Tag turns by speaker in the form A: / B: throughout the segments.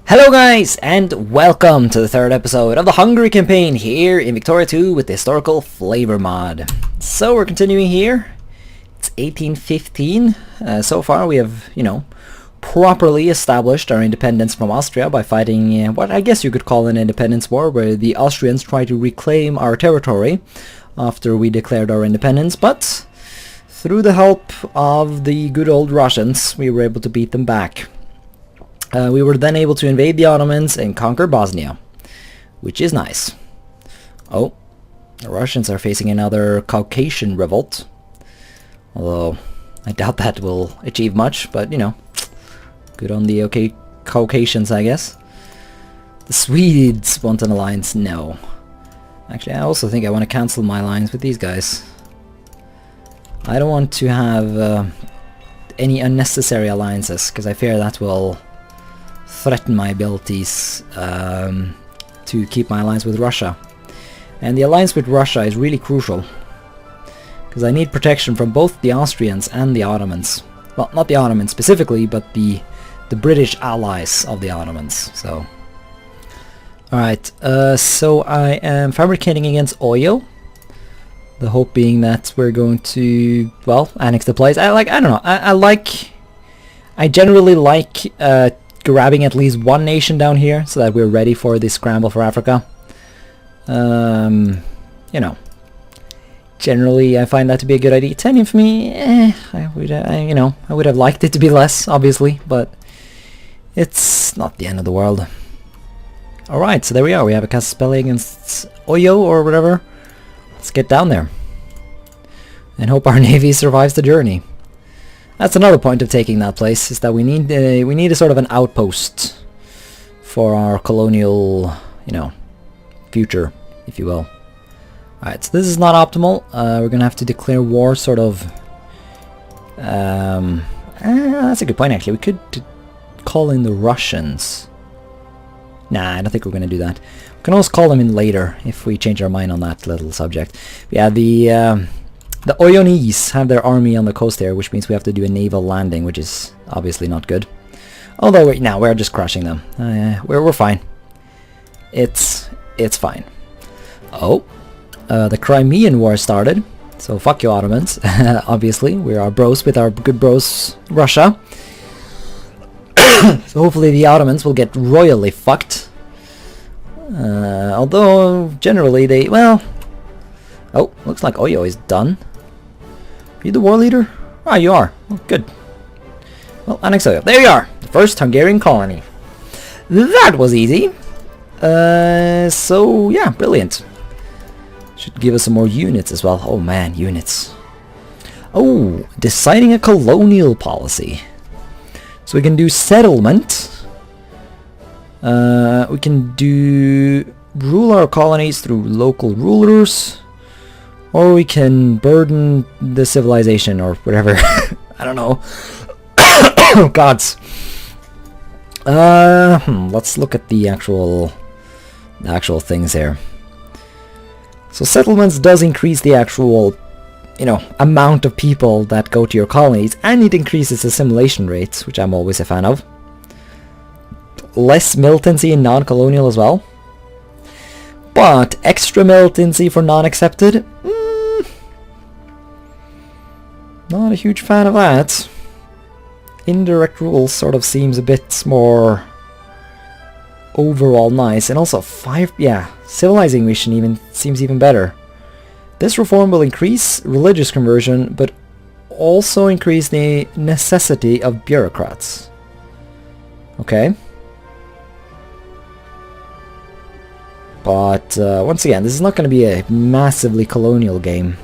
A: Hello guys, and welcome to the third episode of the Hungary campaign here in Victoria 2 with the historical flavor mod. So we're continuing here. It's 1815. So far we have, properly established our independence from Austria by fighting what I guess you could call an independence war, where the Austrians try to reclaim our territory after we declared our independence, but through the help of the good old Russians we were able to beat them back. We were then able to invade the Ottomans and conquer Bosnia, which is nice. Oh, the Russians are facing another Caucasian revolt. Although, I doubt that will achieve much, but, good on the Caucasians, I guess. The Swedes want an alliance? No. Actually, I also think I want to cancel my alliance with these guys. I don't want to have any unnecessary alliances, because I fear that will threaten my abilities to keep my alliance with Russia. And the alliance with Russia is really crucial, because I need protection from both the Austrians and the Ottomans. Well, not the Ottomans specifically, but the British allies of the Ottomans. So, alright, so I am fabricating against Oyo. The hope being that we're going to, well, annex the place. I generally like grabbing at least one nation down here so that we're ready for this scramble for Africa. Generally I find that to be a good idea. 10 infamy, I would have liked it to be less, obviously, but it's not the end of the world. Alright, so there we are. We have a Caspelli against Oyo or whatever. Let's get down there and hope our navy survives the journey. That's another point of taking that place, is that we need a sort of an outpost for our colonial, future, if you will. Alright, so this is not optimal. We're gonna have to declare war, sort of. That's a good point, actually. We could call in the Russians. Nah, I don't think we're gonna do that. We can always call them in later if we change our mind on that little subject. Yeah, the Oyonese have their army on the coast here, which means we have to do a naval landing, which is obviously not good. Although we're just crushing them. We're fine. It's fine. Oh, the Crimean War started. So fuck you, Ottomans. Obviously, we are bros with our good bros Russia. So hopefully the Ottomans will get royally fucked. Although generally they, well. Oh, looks like Oyo is done. Are you the war leader? Ah, you are. Oh, good. Well, annex Oyo. There you are! The first Hungarian colony. That was easy. So, yeah, brilliant. Should give us some more units as well. Oh man, units. Oh, deciding a colonial policy. So we can do settlement. We can do rule our colonies through local rulers. Or we can burden the civilization, or whatever. I don't know. Oh, gods. Let's look at the actual things here. So settlements does increase the actual, amount of people that go to your colonies, and it increases assimilation rates, which I'm always a fan of. Less militancy in non-colonial as well. But extra militancy for non-accepted? Not a huge fan of that. Indirect rule sort of seems a bit more overall nice, and also civilizing mission even seems even better. This reform will increase religious conversion, but also increase the necessity of bureaucrats. Okay. But once again, this is not going to be a massively colonial game.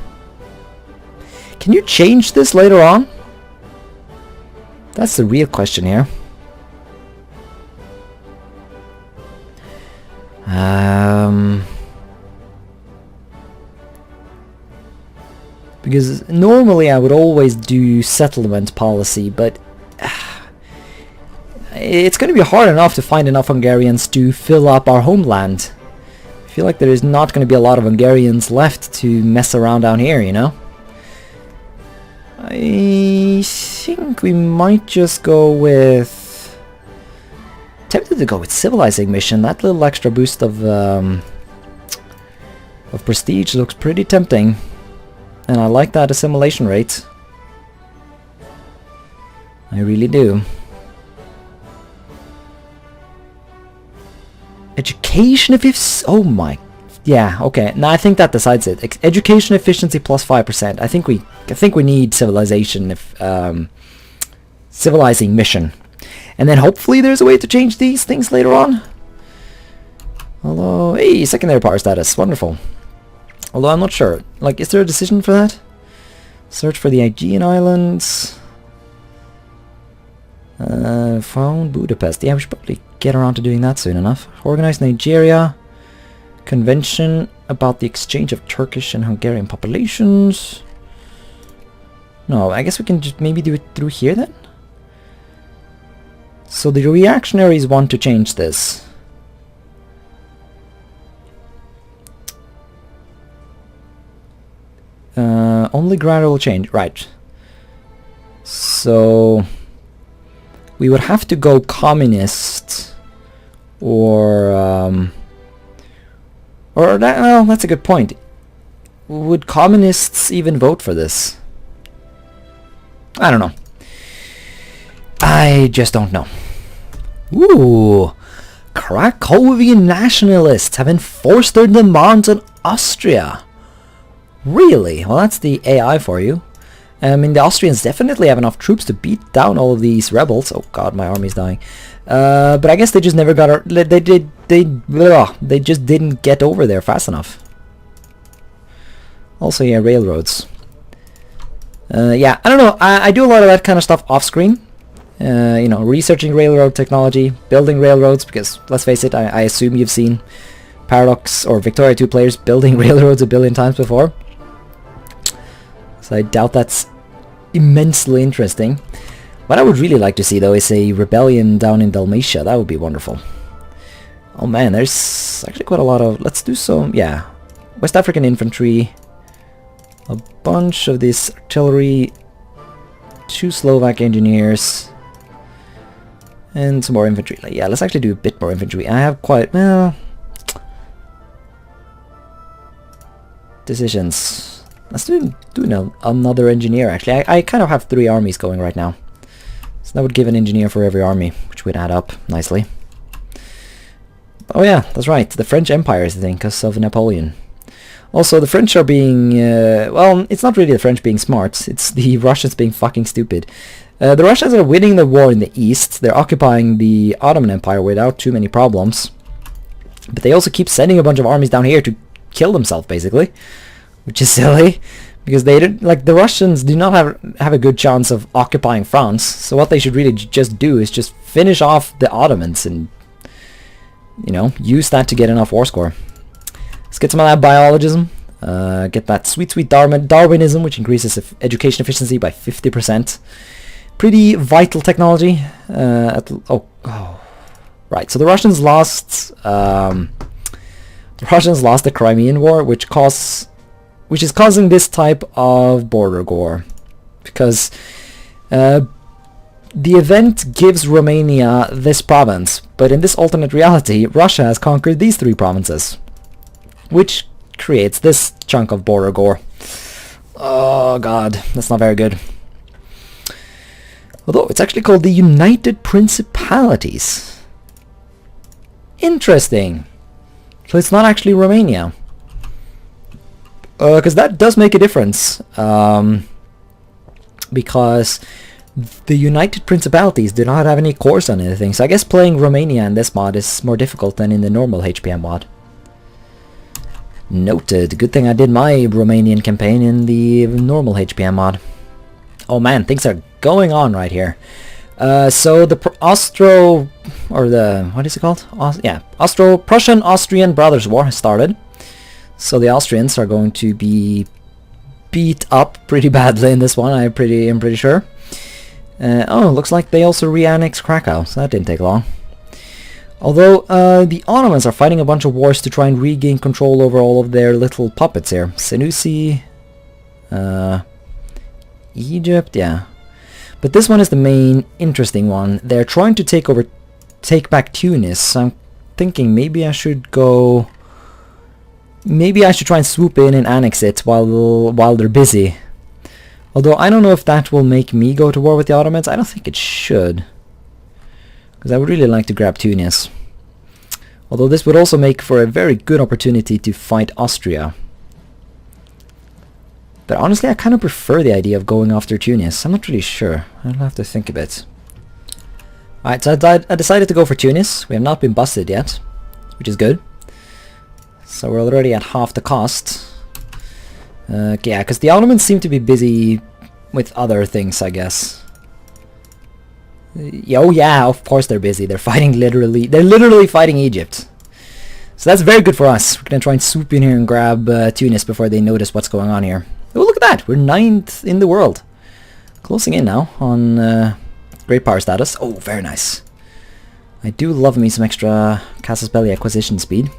A: Can you change this later on? That's the real question here. Because normally I would always do settlement policy, but it's going to be hard enough to find enough Hungarians to fill up our homeland. I feel like there is not going to be a lot of Hungarians left to mess around down here, I think we might just go with tempted to go with civilizing mission. That little extra boost of prestige looks pretty tempting, and I like that assimilation rate. I really do. Education efficiency. Oh my. Yeah. Okay. Now I think that decides it. Education efficiency plus 5%. I think we need civilization if civilizing mission, and then hopefully there's a way to change these things later on. Although, hey, secondary power status, wonderful. Although I'm not sure. Like, is there a decision for that? Search for the Aegean Islands. Found Budapest. Yeah, we should probably get around to doing that soon enough. Organize Nigeria. Convention about the exchange of Turkish and Hungarian populations. No, I guess we can just maybe do it through here then? So the reactionaries want to change this. Only gradual change, right. So we would have to go communist, or that, well, that's a good point. Would communists even vote for this? I don't know. I just don't know. Ooh, Krakowian nationalists have enforced their demands on Austria. Really? Well, that's the AI for you. I mean, the Austrians definitely have enough troops to beat down all of these rebels. Oh god, my army's dying. But I guess they just never got. They just didn't get over there fast enough. Also, yeah, railroads. Yeah, I don't know. I do a lot of that kind of stuff off screen. You know, researching railroad technology, building railroads, because let's face it, I assume you've seen Paradox or Victoria 2 players building railroads a billion times before. So I doubt that's immensely interesting. What I would really like to see though is a rebellion down in Dalmatia. That would be wonderful. Oh man, there's actually quite a lot of... Let's do some... Yeah. West African infantry. A bunch of this artillery. 2 Slovak engineers. And some more infantry. Like, yeah, let's actually do a bit more infantry. I have quite... Well... Decisions. Let's do another engineer, actually. I kind of have 3 armies going right now. So that would give an engineer for every army, which would add up nicely. Oh yeah, that's right. The French Empire is the thing, because of Napoleon. Also, the French are being... well, it's not really the French being smart. It's the Russians being fucking stupid. The Russians are winning the war in the east. They're occupying the Ottoman Empire without too many problems. But they also keep sending a bunch of armies down here to kill themselves, basically. Which is silly, because they didn't, like, the Russians do not have a good chance of occupying France. So what they should really just do is just finish off the Ottomans and, you know, use that to get enough war score. Let's get some of that biologism. Get that sweet Darwinism, which increases education efficiency by 50%. Pretty vital technology. Right. So the Russians lost. The Russians lost the Crimean War, which is causing this type of border war, because the event gives Romania this province, but in this alternate reality, Russia has conquered these 3 provinces, which creates this chunk of border gore. Oh god, that's not very good. Although it's actually called the United Principalities. Interesting. So it's not actually Romania. Because that does make a difference. Because the United Principalities do not have any cores on anything. So I guess playing Romania in this mod is more difficult than in the normal HPM mod. Noted. Good thing I did my Romanian campaign in the normal HPM mod. Oh man, things are going on right here. So the what is it called? Austro-Prussian-Austrian Brothers War has started. So the Austrians are going to be beat up pretty badly in this one, I'm pretty sure. Oh, looks like they also re-annexed Krakow, so that didn't take long. Although the Ottomans are fighting a bunch of wars to try and regain control over all of their little puppets here. Senussi, Egypt, yeah. But this one is the main interesting one. They're trying to take over take back Tunis. I'm thinking maybe I should go... Maybe I should try and swoop in and annex it while they're busy. Although I don't know if that will make me go to war with the Ottomans. I don't think it should. Because I would really like to grab Tunis. Although this would also make for a very good opportunity to fight Austria. But honestly, I kind of prefer the idea of going after Tunis. I'm not really sure. I'll have to think a bit. Alright, so I decided to go for Tunis. We have not been busted yet, which is good. So we're already at half the cost. Yeah, because the Ottomans seem to be busy with other things, I guess. Oh yeah, of course they're busy. They're fighting literally. They're literally fighting Egypt. So that's very good for us. We're gonna try and swoop in here and grab Tunis before they notice what's going on here. Oh, look at that! We're 9th in the world. Closing in now on great power status. Oh, very nice. I do love me some extra casus belli acquisition speed.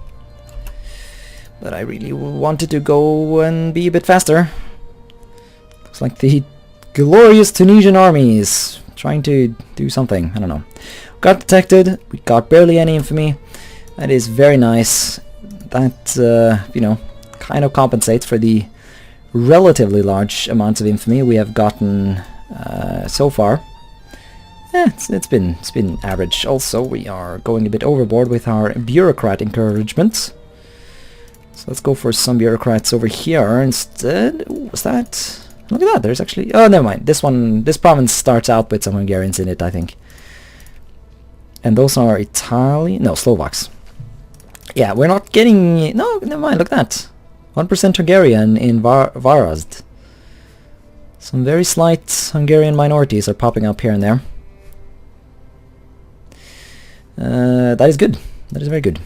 A: But I really wanted to go and be a bit faster. Looks like the glorious Tunisian army is trying to do something. I don't know. Got detected. We got barely any infamy. That is very nice. That, you know, kind of compensates for the relatively large amounts of infamy we have gotten so far. It's been average. Also, we are going a bit overboard with our bureaucrat encouragements. So let's go for some bureaucrats over here instead. Ooh, what's that? Look at that, there's actually... Oh, never mind. This province starts out with some Hungarians in it, I think. And those are Italian... No, Slovaks. Yeah, we're not getting... No, never mind, look at that. 1% Hungarian in Varazd. Some very slight Hungarian minorities are popping up here and there. That is good. That is very good.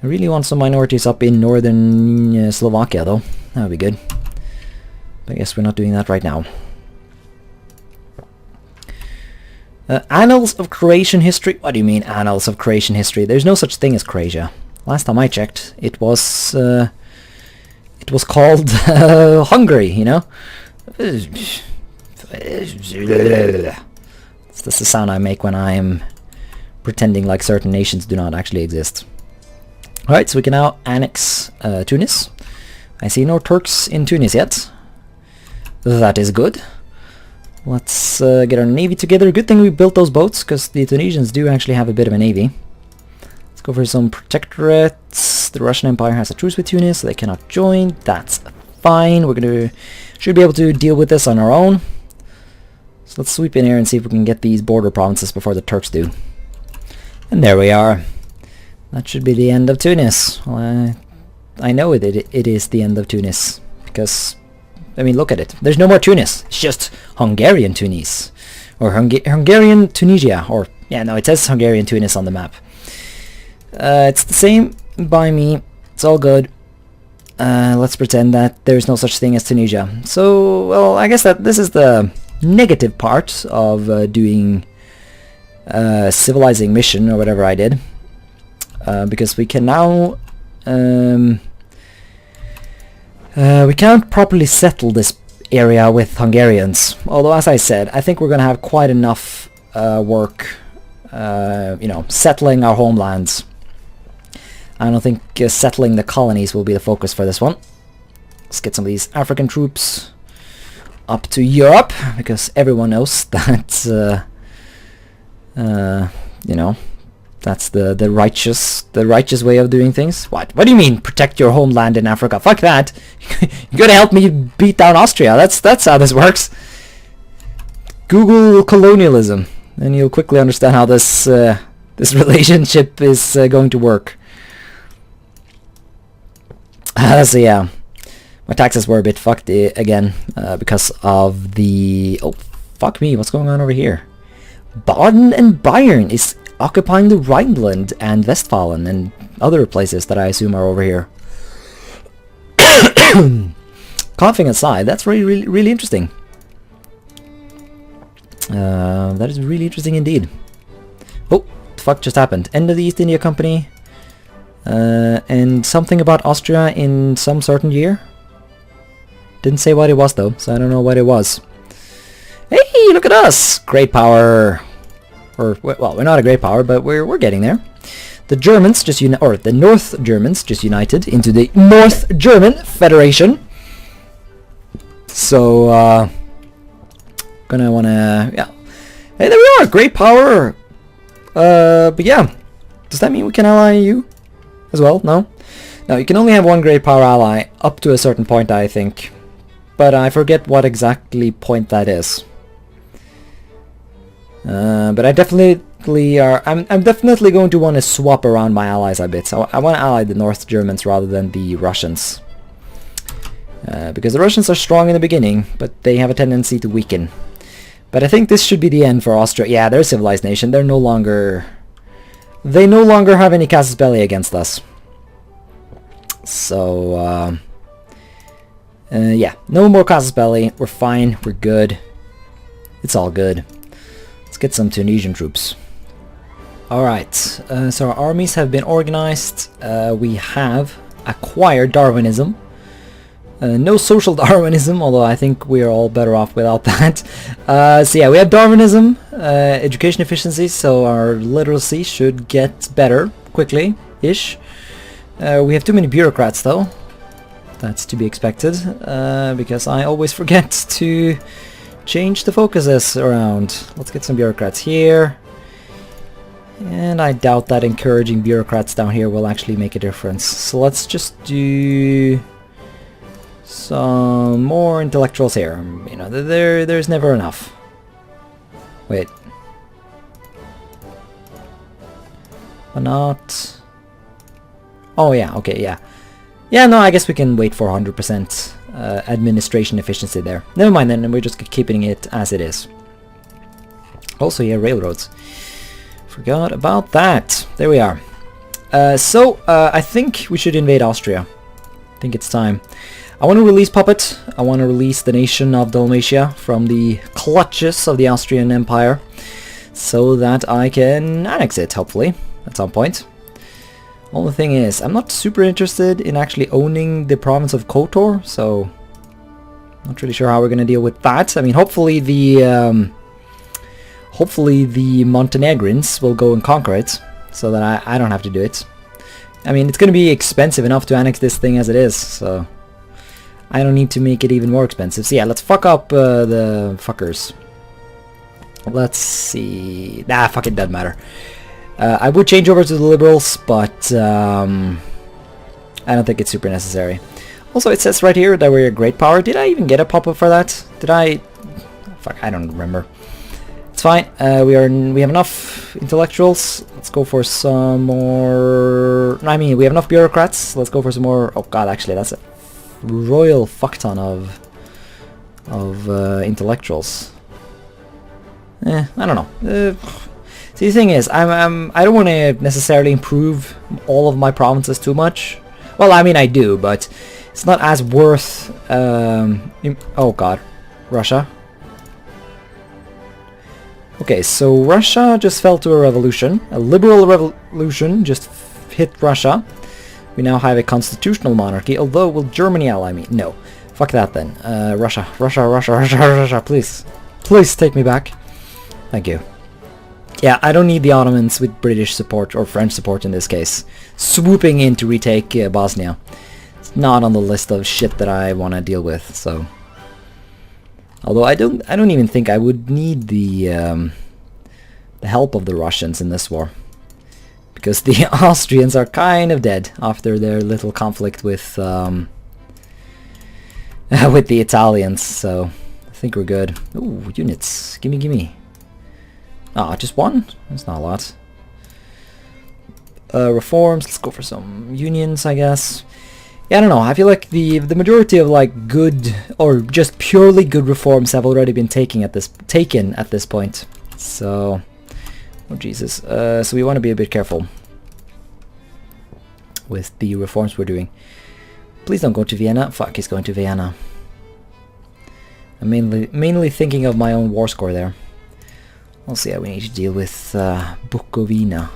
A: I really want some minorities up in northern Slovakia, though. That would be good. But I guess we're not doing that right now. Annals of Croatian history? What do you mean, annals of Croatian history? There's no such thing as Croatia. Last time I checked, it was called Hungary, you know? That's the sound I make when I am pretending like certain nations do not actually exist. Alright, so we can now annex Tunis. I see no Turks in Tunis yet. That is good. Let's get our navy together. Good thing we built those boats, because the Tunisians do actually have a bit of a navy. Let's go for some protectorates. The Russian Empire has a truce with Tunis, so they cannot join. That's fine. Should be able to deal with this on our own. So let's sweep in here and see if we can get these border provinces before the Turks do. And there we are. That should be the end of Tunis. Well, I know it is the end of Tunis, because, I mean, look at it. There's no more Tunis. It's just Hungarian Tunis. Or Hungarian Tunisia. Or, yeah, no, it says Hungarian Tunis on the map. It's the same by me. It's all good. Let's pretend that there's no such thing as Tunisia. So, well, I guess that this is the negative part of doing civilizing mission or whatever I did. Because we can now we can't properly settle this area with Hungarians. Although, as I said, I think we're going to have quite enough work, you know, settling our homelands. I don't think settling the colonies will be the focus for this one. Let's get some of these African troops up to Europe, because everyone knows that you know, that's the righteous way of doing things. What do you mean, protect your homeland in Africa? Fuck that. You gotta help me beat down Austria. That's how this works. Google colonialism, and you'll quickly understand how this this relationship is going to work. So yeah, my taxes were a bit fucked again because of the... Oh, fuck me, what's going on over here? Baden and Bayern is occupying the Rhineland and Westphalen and other places that I assume are over here. Coughing aside, that's really interesting. That is really interesting indeed. Oh, the fuck just happened? End of the East India Company. And something about Austria in some certain year. Didn't say what it was though, so I don't know what it was. Hey, look at us! Great power! Or, well, we're not a great power, but we're getting there. The Germans just the North Germans just united into the North German Federation. So, gonna wanna, yeah. Hey, there we are, great power. But yeah, does that mean we can ally you as well? No? No, you can only have one great power ally up to a certain point, I think. But I forget what exactly point that is. But I definitely I'm definitely going to want to swap around my allies a bit. So I want to ally the North Germans rather than the Russians. Because the Russians are strong in the beginning, but they have a tendency to weaken. But I think this should be the end for Austria. Yeah, they're a civilized nation. They no longer have any casus belli against us. So yeah, no more casus belli. We're fine. We're good. It's all good. Let's get some Tunisian troops. Alright, so our armies have been organized. We have acquired Darwinism. No social Darwinism, although I think we are all better off without that. So yeah, we have Darwinism, education efficiency, so our literacy should get better quickly-ish. We have too many bureaucrats though. That's to be expected, because I always forget to change the focuses around. Let's get some bureaucrats here. And I doubt that encouraging bureaucrats down here will actually make a difference. So let's just do some more intellectuals here. You know, there's never enough. Wait. Why not? Oh yeah, okay, yeah. Yeah, no, I guess we can wait for 100% administration efficiency there. Never mind then, we're just keeping it as it is. Also, yeah, railroads. Forgot about that. There we are. So, I think we should invade Austria. I think it's time. I want to release Puppet. I want to release the nation of Dalmatia from the clutches of the Austrian Empire, so that I can annex it, hopefully, at some point. Only thing is, I'm not super interested in actually owning the province of Kotor, so not really sure how we're going to deal with that. I mean, hopefully the Montenegrins will go and conquer it, so that I don't have to do it. I mean, it's going to be expensive enough to annex this thing as it is, so I don't need to make it even more expensive. So yeah, let's fuck up the fuckers. Let's see. Nah, fuck it, doesn't matter. I would change over to the Liberals, but I don't think it's super necessary. Also, it says right here that we're a great power. Did I even get a pop-up for that? Did I? Fuck, I don't remember. It's fine. We have enough intellectuals. Let's go for some more. I mean, we have enough bureaucrats. Let's go for some more. Oh god, actually, that's a royal fuckton of intellectuals. I don't know. See, the thing is, I don't want to necessarily improve all of my provinces too much. Well, I mean, I do, but it's not as worth. Oh god, Russia. Okay, so Russia just fell to a revolution. A liberal revolution just hit Russia. We now have a constitutional monarchy, although will Germany ally me? No. Fuck that then. Russia, please. Please take me back. Thank you. Yeah, I don't need the Ottomans with British support, or French support in this case, swooping in to retake Bosnia. It's not on the list of shit that I want to deal with, so... Although I don't even think I would need the help of the Russians in this war, because the Austrians are kind of dead after their little conflict with with the Italians. So I think we're good. Ooh, units, gimme. Ah, just one? That's not a lot. Reforms. Let's go for some unions, I guess. Yeah, I don't know. I feel like the majority of like good or just purely good reforms have already been taken at this point. So, oh Jesus. So we want to be a bit careful with the reforms we're doing. Please don't go to Vienna. Fuck, he's going to Vienna. I'm mainly thinking of my own war score there. We'll see how we need to deal with Bukovina.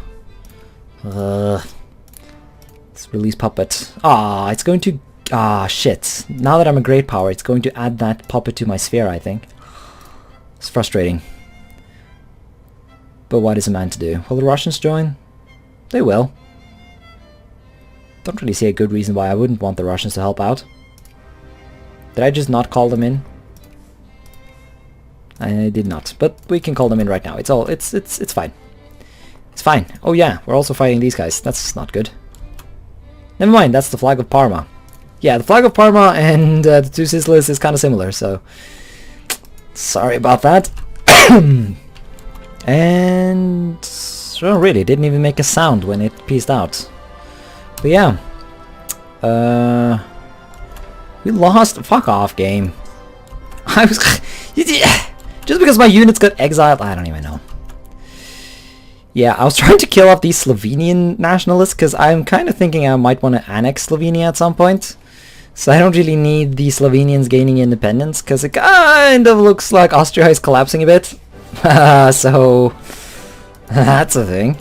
A: Let's release Puppet. Ah, it's going to... Ah, shit. Now that I'm a great power, it's going to add that Puppet to my sphere, I think. It's frustrating. But what is a man to do? Will the Russians join? They will. Don't really see a good reason why I wouldn't want the Russians to help out. Did I just not call them in? I did not, but we can call them in right now. It's fine. It's fine. Oh yeah, we're also fighting these guys. That's not good. Never mind, that's the flag of Parma. Yeah, the flag of Parma and the two Sicilies is kind of similar, so... Sorry about that. And... Oh really, didn't even make a sound when it peaced out. But yeah. We lost. Fuck off, game. I was... Just because my units got exiled, I don't even know. Yeah, I was trying to kill off these Slovenian nationalists because I'm kind of thinking I might want to annex Slovenia at some point. So I don't really need the Slovenians gaining independence because it kind of looks like Austria is collapsing a bit. So that's a thing.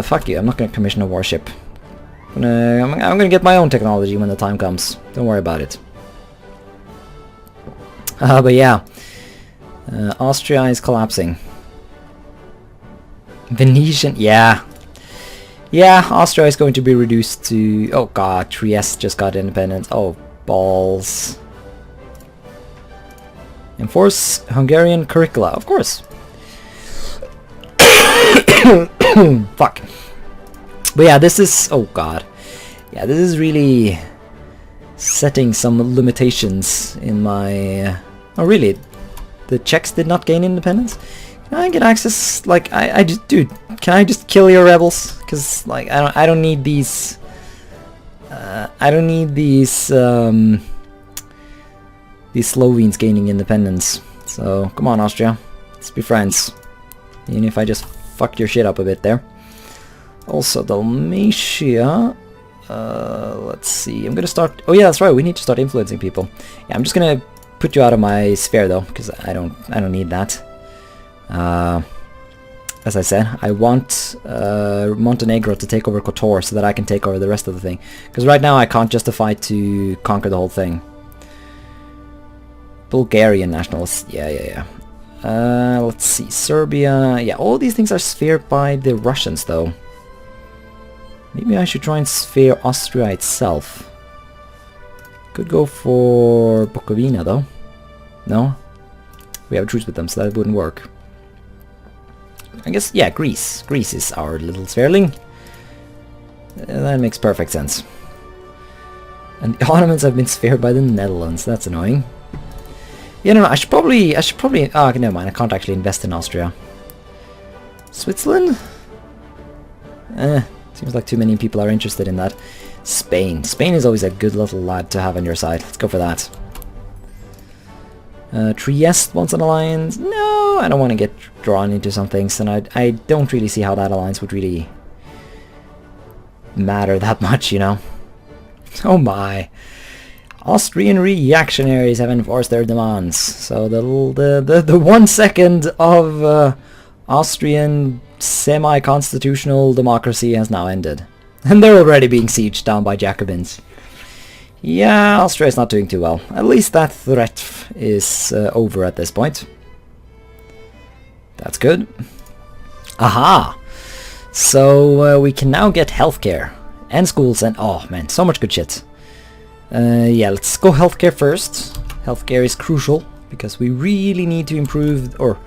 A: Fuck you, I'm not going to commission a warship. I'm gonna get my own technology when the time comes. Don't worry about it. But yeah. Austria is collapsing. Venetian, yeah. Yeah, Austria is going to be reduced to... Oh god, Trieste just got independence. Oh, balls. Enforce Hungarian curricula, of course. Fuck. But yeah, this is... Oh god. Yeah, this is really setting some limitations in my... Oh really? The Czechs did not gain independence? Can I get access? Like, I just... Dude, can I just kill your rebels? Because, like, I don't need these... I don't need these... these Slovenes gaining independence. So, come on, Austria. Let's be friends. Even if I just fucked your shit up a bit there. Also, Dalmatia... let's see. I'm gonna start... Oh yeah, that's right. We need to start influencing people. Yeah, I'm just gonna put you out of my sphere though, because I don't need that. As I said, I want Montenegro to take over Kotor so that I can take over the rest of the thing. Because right now I can't justify to conquer the whole thing. Bulgarian nationalists. Yeah. Let's see. Serbia. Yeah, all these things are sphered by the Russians though. Maybe I should try and sphere Austria itself. Could go for Bukovina though. No? We have a truce with them, so that wouldn't work. I guess, yeah, Greece. Greece is our little sphereling. That makes perfect sense. And the Ottomans have been sphered by the Netherlands. That's annoying. Yeah, no, I should probably... Oh, okay, never mind. I can't actually invest in Austria. Switzerland? Seems like too many people are interested in that. Spain. Spain is always a good little lad to have on your side. Let's go for that. Trieste wants an alliance. No, I don't want to get drawn into some things, and I don't really see how that alliance would really matter that much, you know. Oh my. Austrian reactionaries have enforced their demands. So the 1 second of Austrian semi-constitutional democracy has now ended. And they're already being sieged down by Jacobins. Yeah, Austria is not doing too well. At least that threat is over at this point. That's good. Aha! So we can now get healthcare and schools and... Oh man, so much good shit. Yeah, let's go healthcare first. Healthcare is crucial because we really need to improve or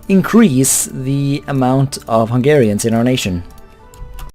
A: increase the amount of Hungarians in our nation.